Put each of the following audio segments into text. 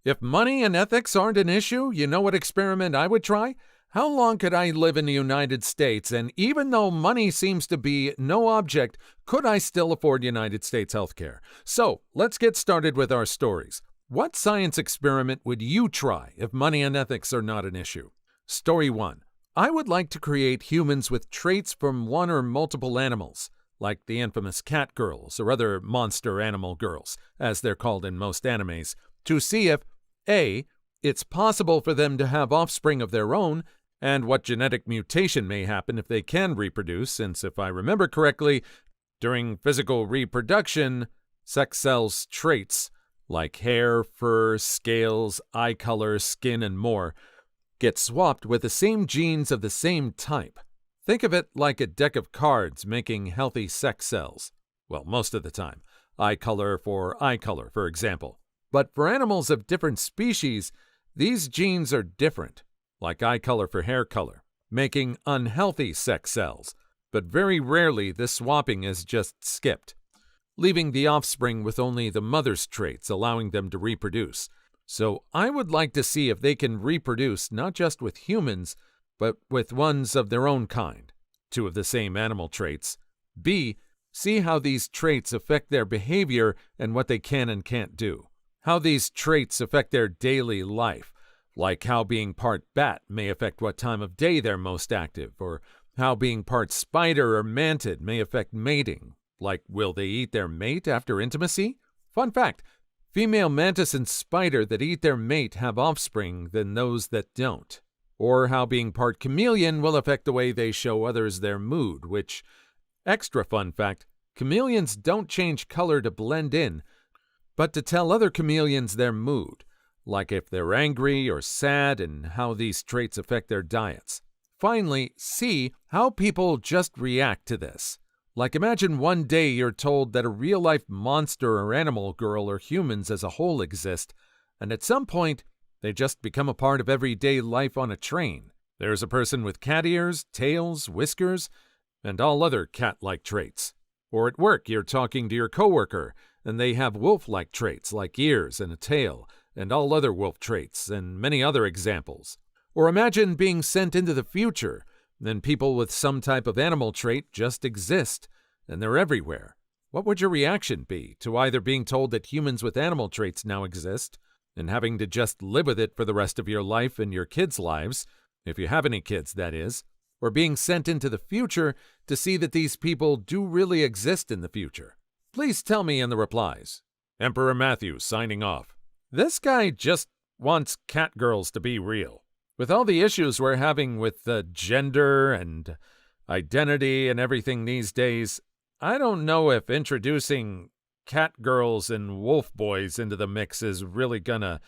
If money and ethics aren't an issue, you know what experiment I would try? How long could I live in the United States, and even though money seems to be no object, could I still afford United States healthcare? So, let's get started with our stories. What science experiment would you try if money and ethics are not an issue? Story 1. I would like to create humans with traits from one or multiple animals, like the infamous cat girls or other monster animal girls, as they're called in most animes, to see if A. It's possible for them to have offspring of their own, and what genetic mutation may happen if they can reproduce, since if I remember correctly, during physical reproduction, sex cells' traits, like hair, fur, scales, eye color, skin, and more, get swapped with the same genes of the same type. Think of it like a deck of cards making healthy sex cells. Well, most of the time. Eye color, for example. But for animals of different species, these genes are different, like eye color for hair color, making unhealthy sex cells. But very rarely this swapping is just skipped, leaving the offspring with only the mother's traits, allowing them to reproduce. So I would like to see if they can reproduce not just with humans, but with ones of their own kind, two of the same animal traits. B. See how these traits affect their behavior and what they can and can't do. How these traits affect their daily life, like how being part bat may affect what time of day they're most active, or how being part spider or mantid may affect mating, like will they eat their mate after intimacy? Fun fact, female mantis and spider that eat their mate have offspring than those that don't. Or how being part chameleon will affect the way they show others their mood, which, extra fun fact, chameleons don't change color to blend in, but to tell other chameleons their mood, like if they're angry or sad and how these traits affect their diets. Finally, C, how people just react to this. Like imagine one day you're told that a real-life monster or animal girl or humans as a whole exist, and at some point, they just become a part of everyday life on a train. There's a person with cat ears, tails, whiskers, and all other cat-like traits. Or at work, you're talking to your coworker, and they have wolf-like traits like ears and a tail, and all other wolf traits, and many other examples. Or imagine being sent into the future, then people with some type of animal trait just exist, and they're everywhere. What would your reaction be to either being told that humans with animal traits now exist, and having to just live with it for the rest of your life and your kids' lives, if you have any kids, that is, or being sent into the future to see that these people do really exist in the future? Please tell me in the replies. Emperor Matthew signing off. This guy just wants cat girls to be real. With all the issues we're having with gender and identity and everything these days, I don't know if introducing cat girls and wolf boys into the mix is really gonna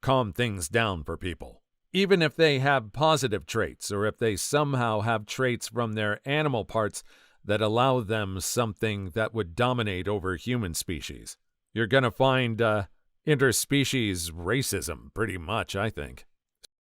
calm things down for people. Even if they have positive traits, or if they somehow have traits from their animal parts that allow them something that would dominate over human species. You're gonna find interspecies racism, pretty much, I think.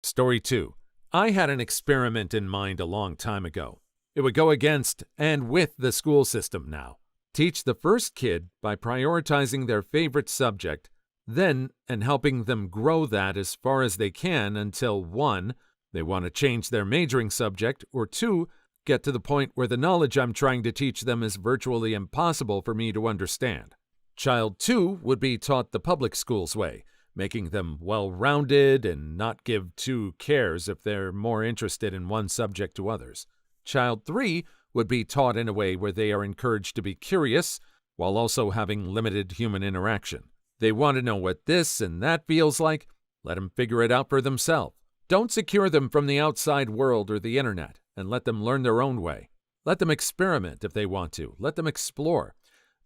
Story 2. I had an experiment in mind a long time ago. It would go against and with the school system now. Teach the first kid by prioritizing their favorite subject, then and helping them grow that as far as they can until 1. They want to change their majoring subject, or 2. Get to the point where the knowledge I'm trying to teach them is virtually impossible for me to understand. Child 2 would be taught the public school's way, making them well-rounded and not give 2 cares if they're more interested in one subject to others. Child 3 would be taught in a way where they are encouraged to be curious while also having limited human interaction. They want to know what this and that feels like. Let them figure it out for themselves. Don't secure them from the outside world or the internet, and let them learn their own way. Let them experiment if they want to. Let them explore.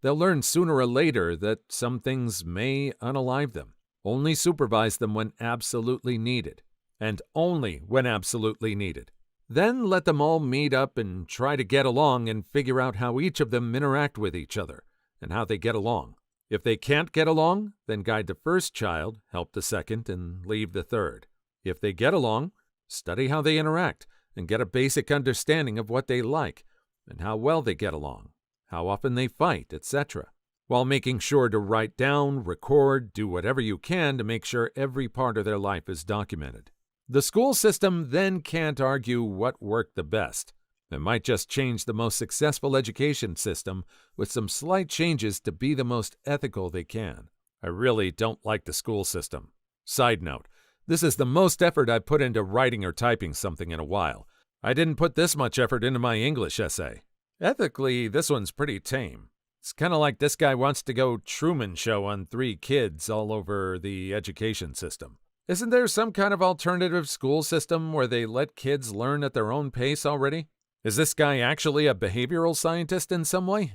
They'll learn sooner or later that some things may unalive them. Only supervise them when absolutely needed, and only when absolutely needed. Then let them all meet up and try to get along and figure out how each of them interact with each other and how they get along. If they can't get along, then guide the first child, help the second, and leave the third. If they get along, study how they interact and get a basic understanding of what they like and how well they get along, how often they fight, etc. while making sure to write down, record, do whatever you can to make sure every part of their life is documented. The school system then can't argue what worked the best. It might just change the most successful education system with some slight changes to be the most ethical they can. I really don't like the school system. Side note, this is the most effort I've put into writing or typing something in a while. I didn't put this much effort into my English essay. Ethically, this one's pretty tame. It's kind of like this guy wants to go Truman Show on 3 kids all over the education system. Isn't there some kind of alternative school system where they let kids learn at their own pace already? Is this guy actually a behavioral scientist in some way?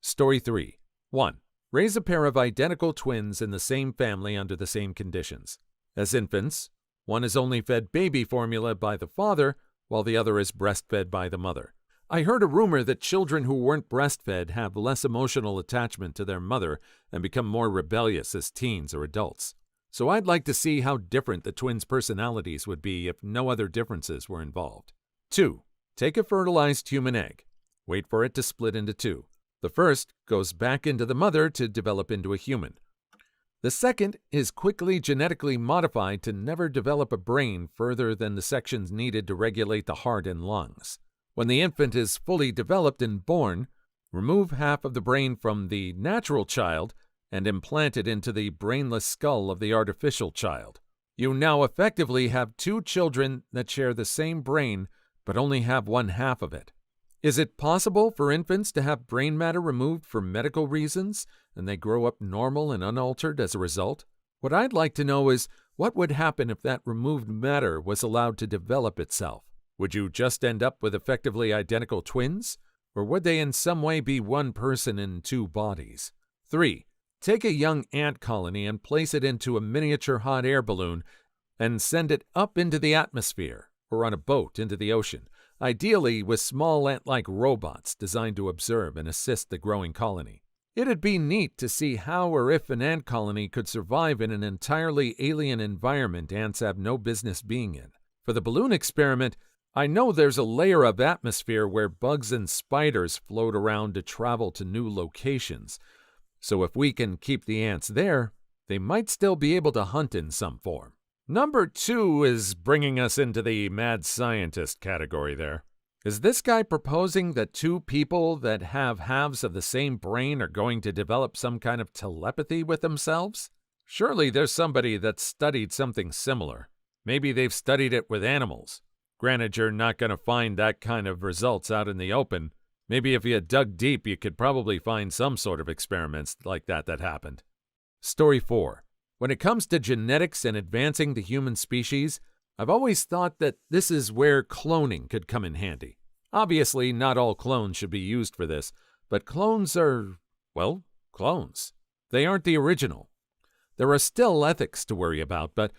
Story 3. 1. Raise a pair of identical twins in the same family under the same conditions. As infants, one is only fed baby formula by the father, while the other is breastfed by the mother. I heard a rumor that children who weren't breastfed have less emotional attachment to their mother and become more rebellious as teens or adults. So I'd like to see how different the twins' personalities would be if no other differences were involved. 2. Take a fertilized human egg. Wait for it to split into 2. The first goes back into the mother to develop into a human. The second is quickly genetically modified to never develop a brain further than the sections needed to regulate the heart and lungs. When the infant is fully developed and born, remove half of the brain from the natural child and implant it into the brainless skull of the artificial child. You now effectively have 2 children that share the same brain but only have one half of it. Is it possible for infants to have brain matter removed for medical reasons and they grow up normal and unaltered as a result? What I'd like to know is what would happen if that removed matter was allowed to develop itself? Would you just end up with effectively identical twins? Or would they in some way be one person in 2 bodies? 3. Take a young ant colony and place it into a miniature hot air balloon and send it up into the atmosphere or on a boat into the ocean, ideally with small ant-like robots designed to observe and assist the growing colony. It'd be neat to see how or if an ant colony could survive in an entirely alien environment ants have no business being in. For the balloon experiment, I know there's a layer of atmosphere where bugs and spiders float around to travel to new locations. So if we can keep the ants there, they might still be able to hunt in some form. Number 2 is bringing us into the mad scientist category there. Is this guy proposing that 2 people that have halves of the same brain are going to develop some kind of telepathy with themselves? Surely there's somebody that's studied something similar. Maybe they've studied it with animals. Granted, you're not going to find that kind of results out in the open. Maybe if you dug deep, you could probably find some sort of experiments like that happened. Story 4. When it comes to genetics and advancing the human species, I've always thought that this is where cloning could come in handy. Obviously, not all clones should be used for this, but clones are, well, clones. They aren't the original. There are still ethics to worry about, but,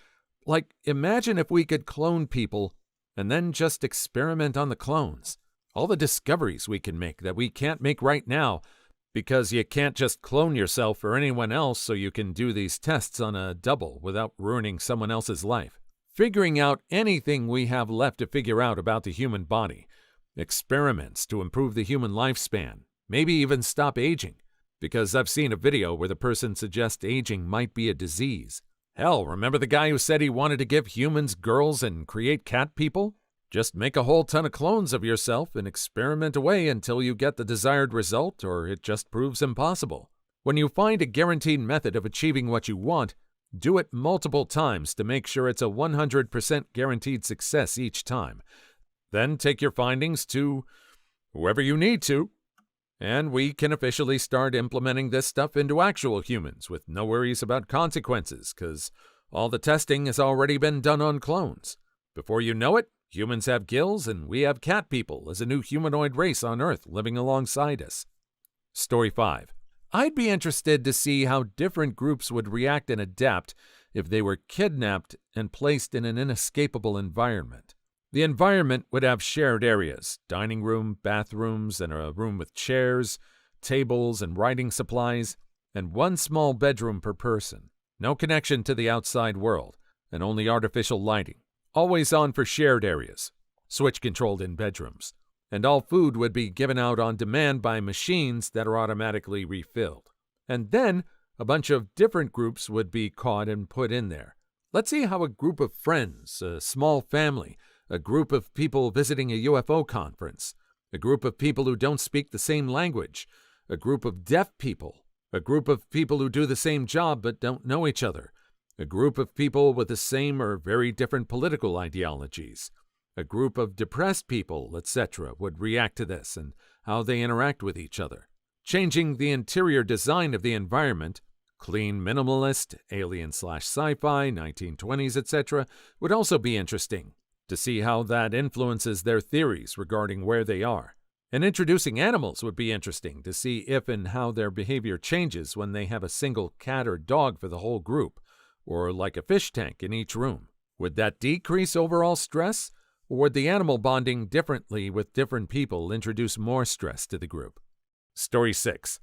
imagine if we could clone people and then just experiment on the clones. All the discoveries we can make that we can't make right now, because you can't just clone yourself or anyone else so you can do these tests on a double without ruining someone else's life. Figuring out anything we have left to figure out about the human body. Experiments to improve the human lifespan. Maybe even stop aging. Because I've seen a video where the person suggests aging might be a disease. Hell, remember the guy who said he wanted to give humans girls and create cat people? Just make a whole ton of clones of yourself and experiment away until you get the desired result or it just proves impossible. When you find a guaranteed method of achieving what you want, do it multiple times to make sure it's a 100% guaranteed success each time. Then take your findings to whoever you need to, and we can officially start implementing this stuff into actual humans with no worries about consequences, because all the testing has already been done on clones. Before you know it, humans have gills and we have cat people as a new humanoid race on Earth living alongside us. Story 5. I'd be interested to see how different groups would react and adapt if they were kidnapped and placed in an inescapable environment. The environment would have shared areas, dining room, bathrooms, and a room with chairs, tables, and writing supplies, and one small bedroom per person. No connection to the outside world, and only artificial lighting. Always on for shared areas, switch-controlled in bedrooms. And all food would be given out on demand by machines that are automatically refilled. And then a bunch of different groups would be caught and put in there. Let's see how a group of friends, a small family, a group of people visiting a UFO conference, a group of people who don't speak the same language, a group of deaf people, a group of people who do the same job but don't know each other, a group of people with the same or very different political ideologies, a group of depressed people, etc., would react to this and how they interact with each other. Changing the interior design of the environment, clean minimalist, alien/sci-fi, 1920s, etc., would also be interesting to see how that influences their theories regarding where they are. And introducing animals would be interesting to see if and how their behavior changes when they have a single cat or dog for the whole group, or like a fish tank in each room. Would that decrease overall stress, or would the animal bonding differently with different people introduce more stress to the group? Story 6.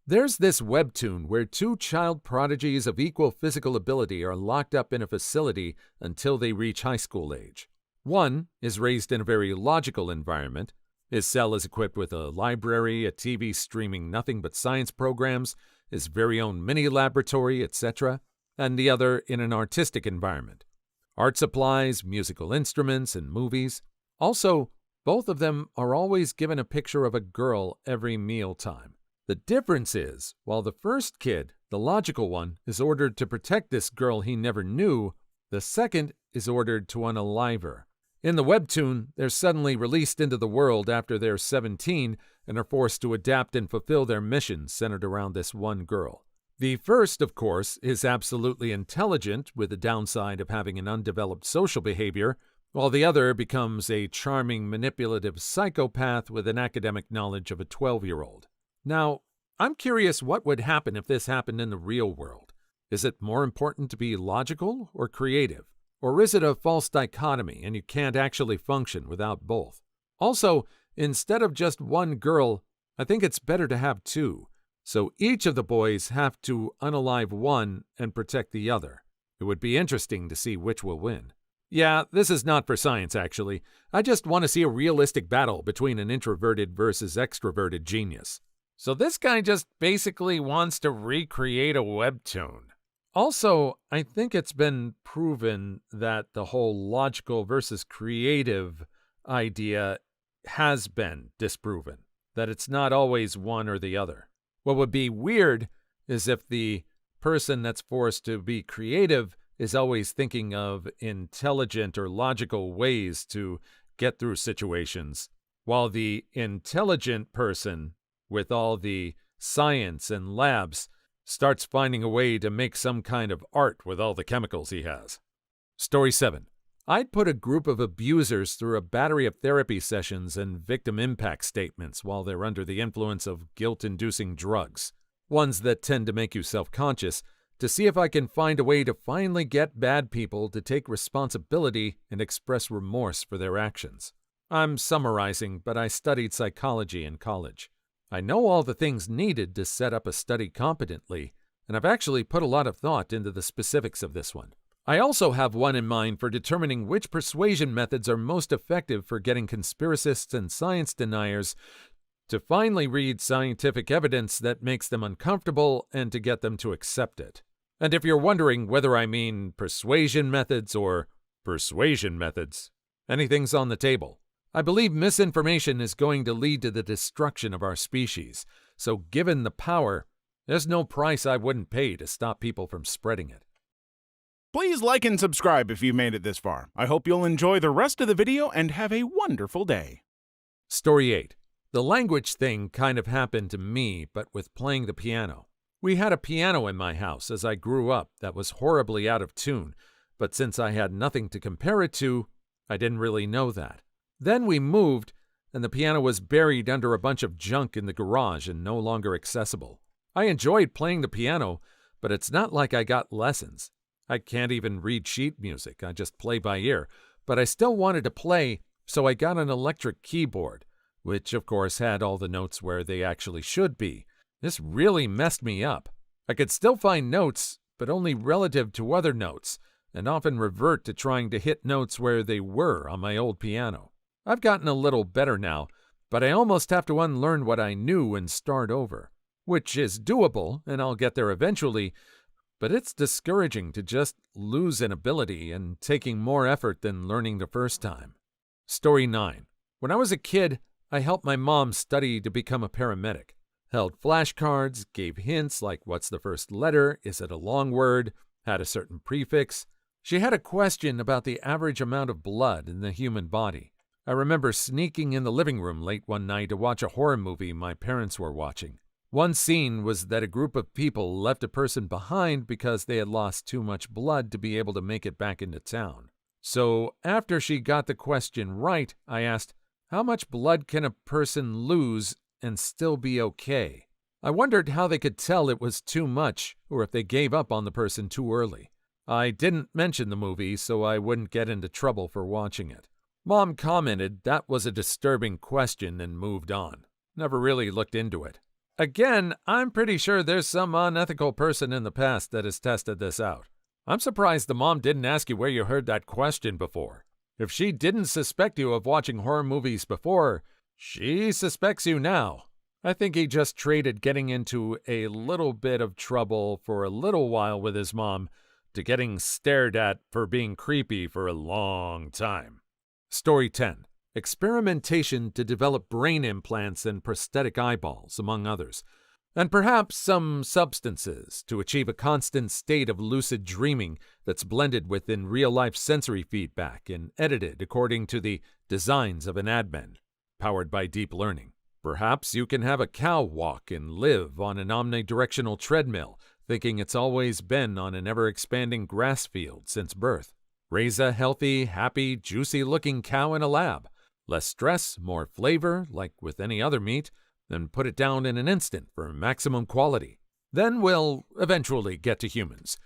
There's this webtoon where two child prodigies of equal physical ability are locked up in a facility until they reach high school age. One is raised in a very logical environment. His cell is equipped with a library, a TV streaming nothing but science programs, his very own mini laboratory, etc., and the other in an artistic environment. Art supplies, musical instruments, and movies. Also, both of them are always given a picture of a girl every mealtime. The difference is, while the first kid, the logical one, is ordered to protect this girl he never knew, the second is ordered to unalive her. In the webtoon, they're suddenly released into the world after they're 17 and are forced to adapt and fulfill their mission centered around this one girl. The first, of course, is absolutely intelligent with the downside of having an undeveloped social behavior, while the other becomes a charming, manipulative psychopath with an academic knowledge of a 12-year-old. Now, I'm curious what would happen if this happened in the real world. Is it more important to be logical or creative? Or is it a false dichotomy and you can't actually function without both? Also, instead of just one girl, I think it's better to have two. So each of the boys have to unalive one and protect the other. It would be interesting to see which will win. Yeah, this is not for science, actually. I just want to see a realistic battle between an introverted versus extroverted genius. So this guy just basically wants to recreate a webtoon. Also, I think it's been proven that the whole logical versus creative idea has been disproven, that it's not always one or the other. What would be weird is if the person that's forced to be creative is always thinking of intelligent or logical ways to get through situations, while the intelligent person with all the science and labs starts finding a way to make some kind of art with all the chemicals he has. Story 7. I'd put a group of abusers through a battery of therapy sessions and victim impact statements while they're under the influence of guilt-inducing drugs, ones that tend to make you self-conscious, to see if I can find a way to finally get bad people to take responsibility and express remorse for their actions. I'm summarizing, but I studied psychology in college. I know all the things needed to set up a study competently, and I've actually put a lot of thought into the specifics of this one. I also have one in mind for determining which persuasion methods are most effective for getting conspiracists and science deniers to finally read scientific evidence that makes them uncomfortable and to get them to accept it. And if you're wondering whether I mean persuasion methods or persuasion methods, anything's on the table. I believe misinformation is going to lead to the destruction of our species, so given the power, there's no price I wouldn't pay to stop people from spreading it. Please like and subscribe if you made it this far. I hope you'll enjoy the rest of the video and have a wonderful day. Story 8. The language thing kind of happened to me, but with playing the piano. We had a piano in my house as I grew up that was horribly out of tune, but since I had nothing to compare it to, I didn't really know that. Then we moved, and the piano was buried under a bunch of junk in the garage and no longer accessible. I enjoyed playing the piano, but it's not like I got lessons. I can't even read sheet music, I just play by ear, but I still wanted to play, so I got an electric keyboard, which of course had all the notes where they actually should be. This really messed me up. I could still find notes, but only relative to other notes, and often revert to trying to hit notes where they were on my old piano. I've gotten a little better now, but I almost have to unlearn what I knew and start over. which is doable, and I'll get there eventually, but it's discouraging to just lose an ability and taking more effort than learning the first time. Story 9. When I was a kid, I helped my mom study to become a paramedic. Held flashcards, gave hints like what's the first letter, is it a long word, had a certain prefix. She had a question about the average amount of blood in the human body. I remember sneaking in the living room late one night to watch a horror movie my parents were watching. One scene was that a group of people left a person behind because they had lost too much blood to be able to make it back into town. So after she got the question right, I asked, how much blood can a person lose and still be okay? I wondered how they could tell it was too much or if they gave up on the person too early. I didn't mention the movie so I wouldn't get into trouble for watching it. Mom commented that was a disturbing question and moved on. Never really looked into it. Again, I'm pretty sure there's some unethical person in the past that has tested this out. I'm surprised the mom didn't ask you where you heard that question before. If she didn't suspect you of watching horror movies before, she suspects you now. I think he just traded getting into a little bit of trouble for a little while with his mom to getting stared at for being creepy for a long time. Story 10. Experimentation to develop brain implants and prosthetic eyeballs, among others, and perhaps some substances to achieve a constant state of lucid dreaming that's blended within real-life sensory feedback and edited according to the designs of an admin, powered by deep learning. Perhaps you can have a cow walk and live on an omnidirectional treadmill, thinking it's always been on an ever-expanding grass field since birth. Raise a healthy, happy, juicy-looking cow in a lab. Less stress, more flavor, like with any other meat, then put it down in an instant for maximum quality. Then we'll eventually get to humans.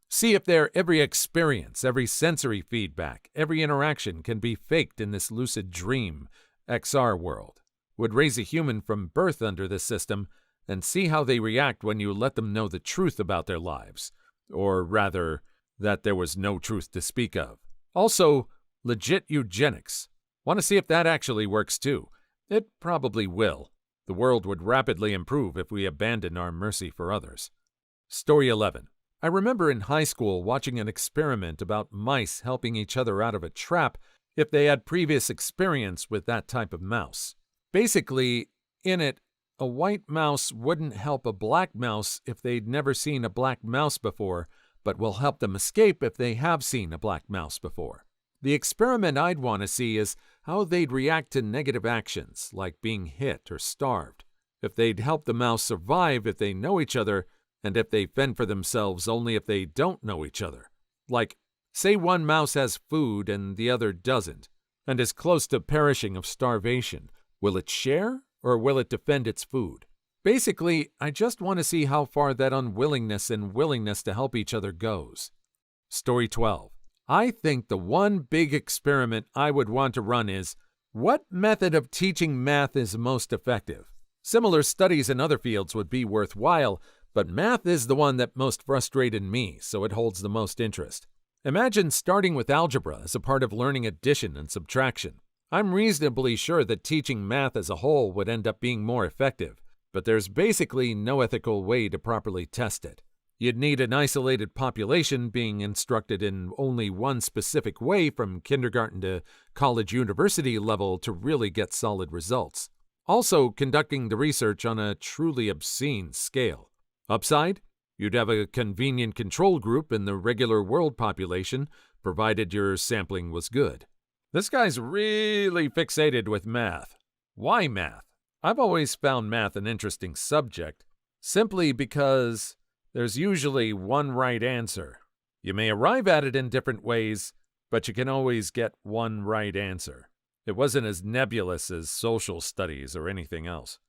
See if their every experience, every sensory feedback, every interaction can be faked in this lucid dream XR world. Would raise a human from birth under this system and see how they react when you let them know the truth about their lives. Or rather, that there was no truth to speak of. Also, legit eugenics. Want to see if that actually works too? It probably will. The world would rapidly improve if we abandoned our mercy for others. Story 11. I remember in high school watching an experiment about mice helping each other out of a trap if they had previous experience with that type of mouse. Basically, in it, a white mouse wouldn't help a black mouse if they'd never seen a black mouse before, but will help them escape if they have seen a black mouse before. The experiment I'd want to see is how they'd react to negative actions, like being hit or starved. If they'd help the mouse survive if they know each other, and if they fend for themselves only if they don't know each other. Like, say one mouse has food and the other doesn't, and is close to perishing of starvation. Will it share, or will it defend its food? Basically, I just want to see how far that unwillingness and willingness to help each other goes. Story 12. I think the one big experiment I would want to run is, what method of teaching math is most effective? Similar studies in other fields would be worthwhile, but math is the one that most frustrated me, so it holds the most interest. Imagine starting with algebra as a part of learning addition and subtraction. I'm reasonably sure that teaching math as a whole would end up being more effective, but there's basically no ethical way to properly test it. You'd need an isolated population being instructed in only one specific way from kindergarten to college university level to really get solid results. Also, conducting the research on a truly obscene scale. Upside? You'd have a convenient control group in the regular world population, provided your sampling was good. This guy's really fixated with math. Why math? I've always found math an interesting subject, simply because there's usually one right answer. You may arrive at it in different ways, but you can always get one right answer. It wasn't as nebulous as social studies or anything else.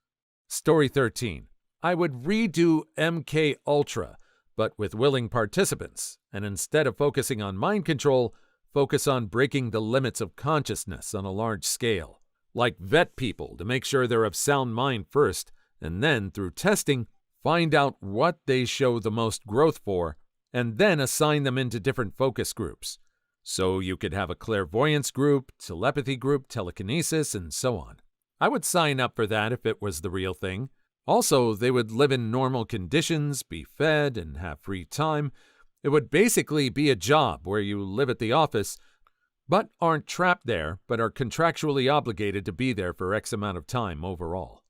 Story 13. I would redo MK Ultra, but with willing participants, and instead of focusing on mind control, focus on breaking the limits of consciousness on a large scale. Like vet people to make sure they're of sound mind first, and then, through testing, find out what they show the most growth for, and then assign them into different focus groups. So you could have a clairvoyance group, telepathy group, telekinesis, and so on. I would sign up for that if it was the real thing. Also, they would live in normal conditions, be fed, and have free time. It would basically be a job where you live at the office, but aren't trapped there, but are contractually obligated to be there for X amount of time overall.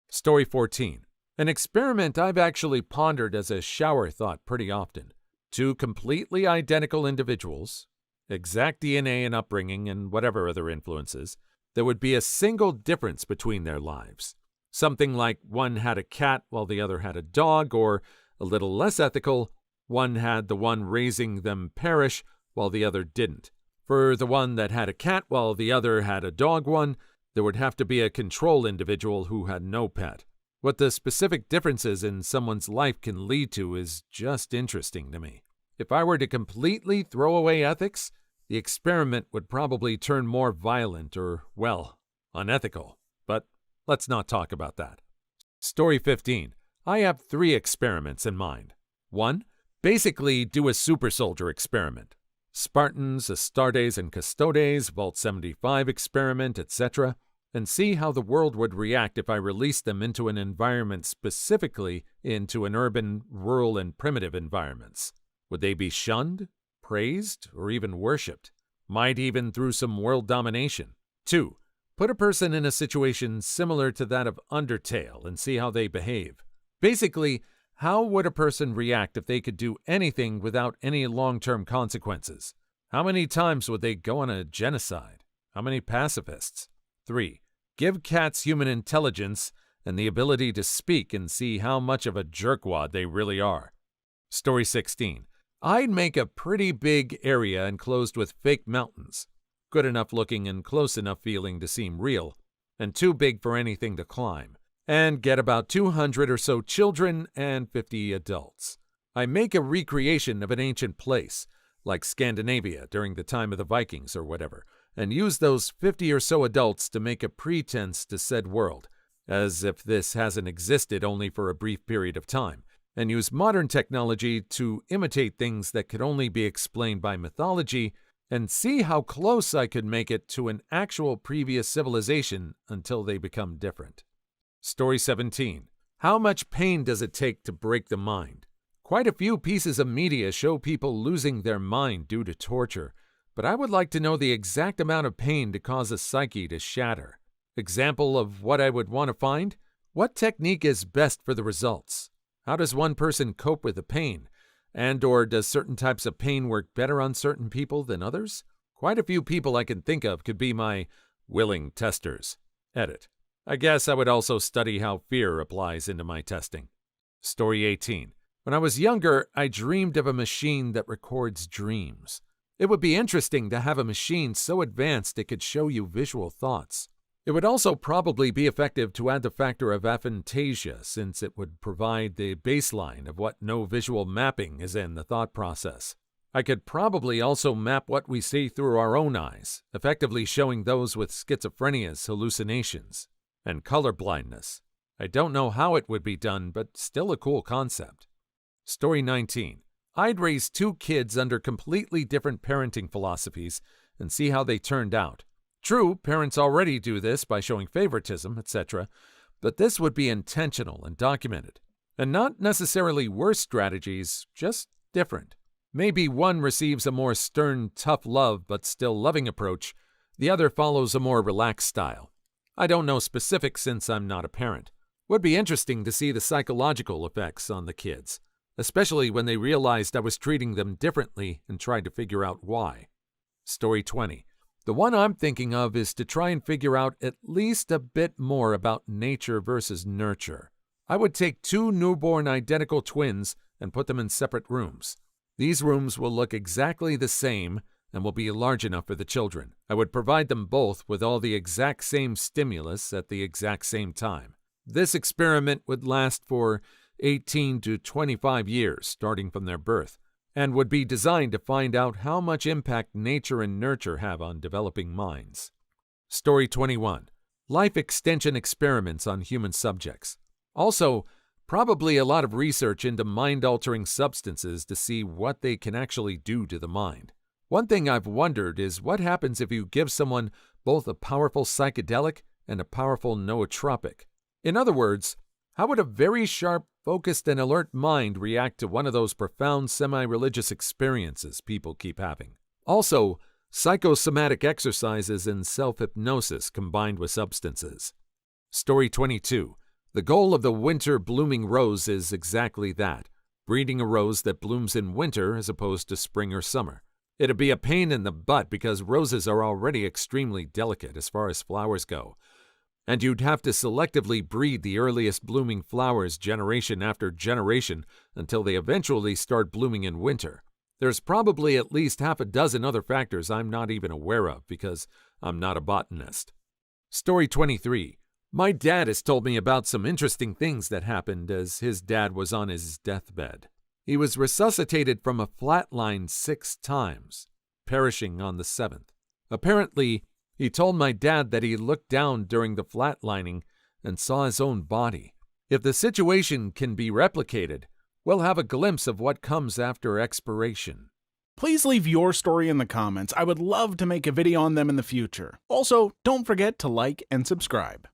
Story 14. An experiment I've actually pondered as a shower thought pretty often. Two completely identical individuals, exact DNA and upbringing and whatever other influences, there would be a single difference between their lives. Something like one had a cat while the other had a dog, or, a little less ethical, one had the one raising them perish while the other didn't. For the one that had a cat while the other had a dog one, there would have to be a control individual who had no pet. What the specific differences in someone's life can lead to is just interesting to me. If I were to completely throw away ethics, the experiment would probably turn more violent or, well, unethical. But let's not talk about that. Story 15. I have 3 experiments in mind. 1. Basically do a super soldier experiment. Spartans, Astartes, and Custodes, Vault 75 experiment, etc., and see how the world would react if I released them into an environment, specifically into an urban, rural, and primitive environments. Would they be shunned, praised, or even worshipped? Might even through some world domination. 2. Put a person in a situation similar to that of Undertale and see how they behave. Basically, how would a person react if they could do anything without any long-term consequences? How many times would they go on a genocide? How many pacifists? 3. Give cats human intelligence and the ability to speak and see how much of a jerkwad they really are. Story 16. I'd make a pretty big area enclosed with fake mountains, good enough looking and close enough feeling to seem real, and too big for anything to climb, and get about 200 or so children and 50 adults. I make a recreation of an ancient place, like Scandinavia during the time of the Vikings or whatever, and use those 50 or so adults to make a pretense to said world, as if this hasn't existed only for a brief period of time, and use modern technology to imitate things that could only be explained by mythology, and see how close I could make it to an actual previous civilization until they become different. Story 17. How much pain does it take to break the mind? Quite a few pieces of media show people losing their mind due to torture, but I would like to know the exact amount of pain to cause a psyche to shatter. Example of what I would want to find? What technique is best for the results? How does one person cope with the pain? And/or does certain types of pain work better on certain people than others? Quite a few people I can think of could be my willing testers. Edit. I guess I would also study how fear applies into my testing. Story 18. When I was younger, I dreamed of a machine that records dreams. It would be interesting to have a machine so advanced it could show you visual thoughts. It would also probably be effective to add the factor of aphantasia, since it would provide the baseline of what no visual mapping is in the thought process. I could probably also map what we see through our own eyes, effectively showing those with schizophrenia's hallucinations and color blindness. I don't know how it would be done, but still a cool concept. Story 19. I'd raise 2 kids under completely different parenting philosophies and see how they turned out. True, parents already do this by showing favoritism, etc., but this would be intentional and documented. And not necessarily worse strategies, just different. Maybe one receives a more stern, tough love but still loving approach, the other follows a more relaxed style. I don't know specifics since I'm not a parent. Would be interesting to see the psychological effects on the kids, especially when they realized I was treating them differently and tried to figure out why. Story 20. The one I'm thinking of is to try and figure out at least a bit more about nature versus nurture. I would take 2 newborn identical twins and put them in separate rooms. These rooms will look exactly the same and will be large enough for the children. I would provide them both with all the exact same stimulus at the exact same time. This experiment would last for 18 to 25 years, starting from their birth, and would be designed to find out how much impact nature and nurture have on developing minds. Story 21. Life extension experiments on human subjects. Also, probably a lot of research into mind-altering substances to see what they can actually do to the mind. One thing I've wondered is what happens if you give someone both a powerful psychedelic and a powerful nootropic. In other words, How would a very sharp, focused, and alert mind react to one of those profound semi-religious experiences people keep having? Also, psychosomatic exercises and self-hypnosis combined with substances. Story 22. The goal of the winter blooming rose is exactly that, breeding a rose that blooms in winter as opposed to spring or summer. It'd be a pain in the butt because roses are already extremely delicate as far as flowers go, and you'd have to selectively breed the earliest blooming flowers generation after generation until they eventually start blooming in winter. There's probably at least half a dozen other factors I'm not even aware of because I'm not a botanist. Story 23. My dad has told me about some interesting things that happened as his dad was on his deathbed. He was resuscitated from a flatline 6 times, perishing on the 7th. Apparently, he told my dad that he looked down during the flatlining and saw his own body. If the situation can be replicated, we'll have a glimpse of what comes after expiration. Please leave your story in the comments. I would love to make a video on them in the future. Also, don't forget to like and subscribe.